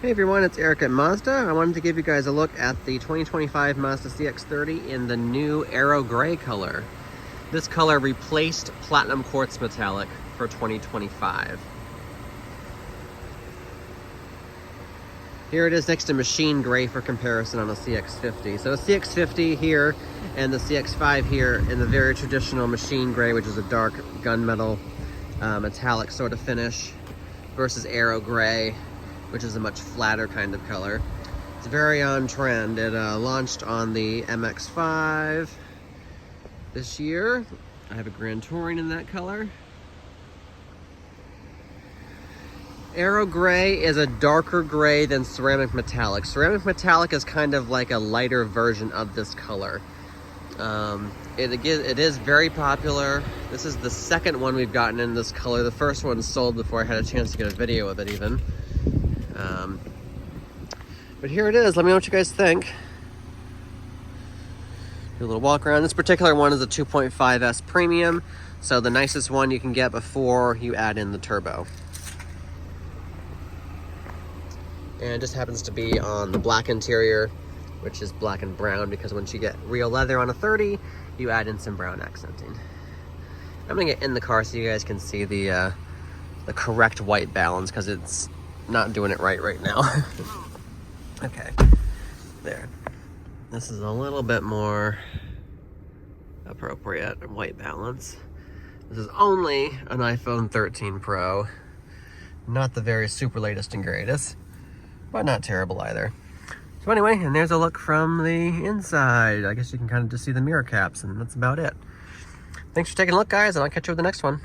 Hey everyone, it's Eric at Mazda. I wanted to give you guys a look at the 2025 Mazda CX-30 in the new Aero Gray color. This color replaced Platinum Quartz Metallic for 2025. Here it is next to Machine Gray for comparison on a CX-50. So a CX-50 here and the CX-5 here in the very traditional Machine Gray, which is a dark gunmetal metallic sort of finish, versus Areo Gray, which is a much flatter kind of color. It's very on trend. It launched on the MX-5 this year. I have a Grand Touring in that color. Aero Gray is a darker gray than Ceramic Metallic. Ceramic Metallic is kind of like a lighter version of this color. It is very popular. This is the second one we've gotten in this color. The first one sold before I had a chance to get a video of it even. But here it is. Let me know what you guys think. Do a little walk around. This particular one is a 2.5S Premium, so the nicest one you can get before you add in the turbo. And it just happens to be on the black interior, which is black and brown, because once you get real leather on a 30, you add in some brown accenting. I'm gonna get in the car so you guys can see the correct white balance, because it's not doing it right now. Okay, there. This is a little bit more appropriate white balance. This is only an iPhone 13 Pro, not the very super latest and greatest, but not terrible either. So anyway, and there's a look from the inside. I guess you can kind of just see the mirror caps, and that's about it. Thanks for taking a look, guys, and I'll catch you with the next one.